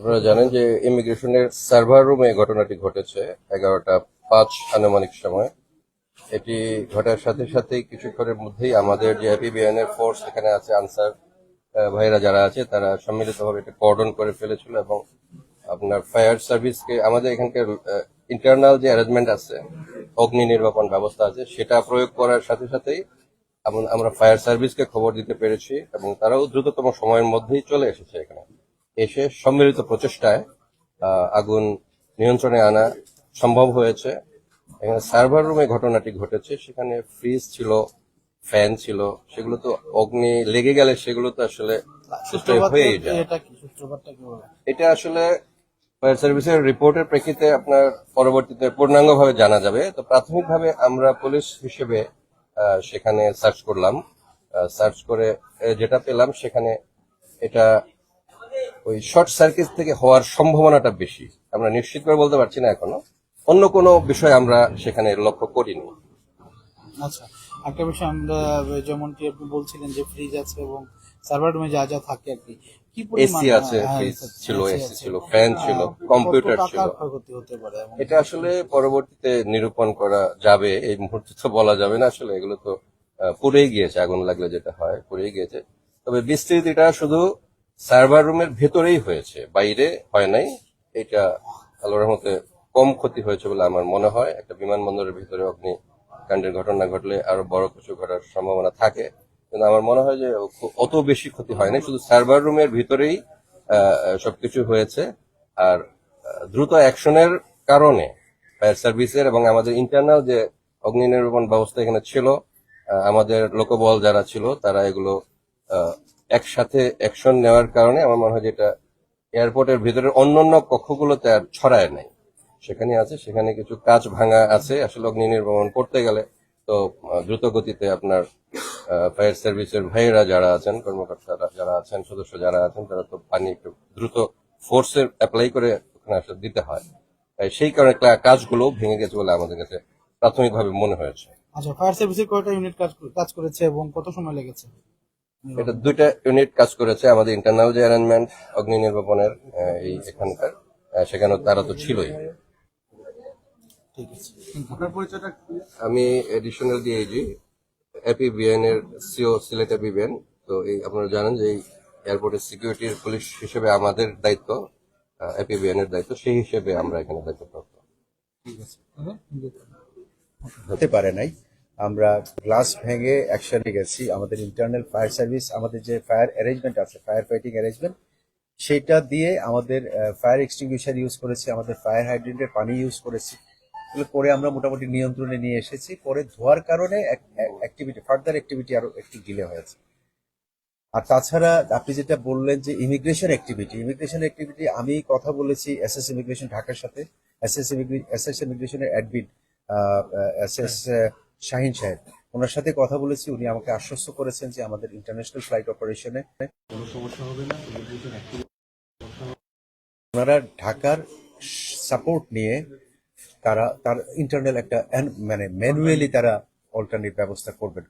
আপনারা জানেন যে ইমিগ্রেশনের সার্ভার রুমে ঘটনাটি ঘটেছে 11টা 5 আনুমানিক সময়। এটি ঘটার সাথে সাথেই কিছুক্ষণের মধ্যেই আমাদের যে এপিবিএন এর ফোর্স এখানে আছে, আনসার ভাইরা যারা আছে তারা সম্মিলিতভাবে এটা কর্ডন করে ফেলেছিল এবং আপনার ফায়ার সার্ভিসকে আমাদের এখানকার ইন্টারনাল যে অ্যারেঞ্জমেন্ট আছে, অগ্নি নির্বাপন ব্যবস্থা আছে, সেটা প্রয়োগ করার সাথে সাথেই আমরা ফায়ার সার্ভিসকে খবর দিতে পেরেছি এবং তারাও দ্রুততম সময়ের মধ্যেই চলে এসেছে এখানে। এসে সম্মিলিত প্রচেষ্টায় আগুন নিয়ন্ত্রণে আনা সম্ভব হয়েছে। এখানে সার্ভার রুমে ঘটনাটি ঘটেছে, সেখানে ফ্রিজ ছিল, ফ্যান ছিল, সেগুলো তো অগ্নি লেগে গেলে সেগুলো তো আসলে হয়েই যায়। এটা আসলে ফায়ার সার্ভিসের রিপোর্টের প্রেক্ষিতে আপনার পরবর্তীতে পূর্ণাঙ্গভাবে জানা যাবে। তো প্রাথমিকভাবে আমরা পুলিশ হিসেবে সেখানে সার্চ করলাম। সার্চ করে যেটা পেলাম সেখানে এটা ওই শর্ট সার্কিট থেকে হওয়ার সম্ভাবনাটা বেশি। আমরা নিশ্চিত করে বলতে পারছি না এখনো। অন্য কোনো বিষয় আমরা সেখানে লক্ষ্য করিনি। আচ্ছা, একটা বিষয় আমরা যেমনটি আপনি বলছিলেন যে ফ্রিজ আছে এবং সার্ভার রুমে যা যা থাকে আর কি, কি পরিমাণ এসি আছে, ফ্রিজ ছিল, এসি ছিল, ফ্যান ছিল, কম্পিউটার ছিল। ক্ষয়ক্ষতি হতে পারে এটা আসলে পরবর্তীতে নিরূপণ করা যাবে, এই মুহূর্তে তো বলা যাবে না। আসলে এগুলো তো পুড়েই গিয়েছে, আগুন লাগলে যেটা হয় পুড়েই গিয়েছে। তবে বিস্তৃতিটা শুধু সার্ভার রুমের ভেতরেই হয়েছে, বাইরে হয় নাই। এটা আল্লাহর রহমতে কম ক্ষতি হয়েছে বলে আমার মনে হয়। একটা বিমানবন্দরের ভিতরে অগ্নিকাণ্ডের ঘটনা ঘটলে আরো বড় কিছু ঘটার সম্ভাবনা থাকে, কিন্তু আমার মনে হয় যে অত বেশি ক্ষতি হয়নি, শুধু সার্ভার রুমের ভিতরেই সবকিছু হয়েছে। আর দ্রুত অ্যাকশনের কারণে ফায়ার সার্ভিসের এবং আমাদের ইন্টারনাল যে অগ্নি নির্বাপন ব্যবস্থা এখানে ছিল, আমাদের লোকবল যারা ছিল তারা এগুলো একসাথে অ্যাকশন নেওয়ার কারণে আমার মনে হয় যে এটা এয়ারপোর্টের ভিতরের অন্যান্য কক্ষগুলোতে আর ছড়ায় নাই। সেখানে আছে, সেখানে কিছু কাঁচ ভাঙা আছে। আসলে অগ্নি নির্বাপন করতে গেলে তো দ্রুত গতিতে আপনার ফায়ার সার্ভিসের ভাইয়েরা যারা আছেন, কর্মকর্তারা যারা আছেন, সদস্য যারা আছেন, তারা তো পানি একটু দ্রুত ফোর্সের অ্যাপ্লাই করে ওখানে আসলে দিতে হয়। সেই কারণে কাজগুলো ভেঙে গেছে বলে আমাদের কাছে প্রাথমিকভাবে মনে হয়েছে। আচ্ছা, ফায়ার সার্ভিসের কয়টা ইউনিট কাজ করেছে এবং কত সময় লেগেছে? এটা 2টা ইউনিট কাজ করেছে। আমাদের ইন্টারনাল যে অ্যারেঞ্জমেন্ট অগ্নি নির্বাপনের এই এখানকার, সেখানে তারা তো ছিলই। ঠিক আছে, আপনার পরিচয়টা? আমি এডিশনাল ডিআইজি, এপিবিএন এর সিও, সিলেট এপিবিএন। তো এই আপনারা জানেন যে এই এয়ারপোর্টের সিকিউরিটির পুলিশ হিসেবে আমাদের দায়িত্ব, এপিবিএন এর দায়িত্ব, সেই হিসেবে আমরা এখানে দায়িত্বপ্রাপ্ত। ঠিক আছে, হতে পারে নাই। আমরা গ্লাস ভেঙে অ্যাকশনে গেছি। আমাদের ইন্টারনাল ফায়ার সার্ভিস, আমাদের যে ফায়ার অ্যারেঞ্জমেন্ট আছে, ফায়ার ফাইটিং অ্যারেঞ্জমেন্ট, সেটা দিয়ে আমাদের ফায়ার এক্সটিংগুইশার ইউজ করেছি, আমাদের ফায়ার হাইড্রেন্টের পানি ইউজ করেছি। এগুলো করে আমরা মোটামুটি নিয়ন্ত্রণে নিয়ে এসেছি। পরে ধোয়ার কারণে ফার্দার অ্যাক্টিভিটি আরো একটু ডিলে হয়েছে। আর তাছাড়া আপনি যেটা বললেন যে ইমিগ্রেশন অ্যাক্টিভিটি, আমি কথা বলেছি এসএস ইমিগ্রেশন ঢাকার সাথে, এসএস ইমিগ্রেশনের অ্যাডমিন এসএস শাহিন সাহেব, ওনার সাথে কথা বলেছি। উনি আমাকে আশ্বস্ত করেছেন যে আমাদের ইন্টারন্যাশনাল ফ্লাইট অপারেশনে কোনো সমস্যা হবে না। ওনারা ঢাকার সাপোর্ট নিয়ে তার ইন্টারনাল একটা মানে ম্যানুয়ালি তারা অল্টারনেট ব্যবস্থা করবেন।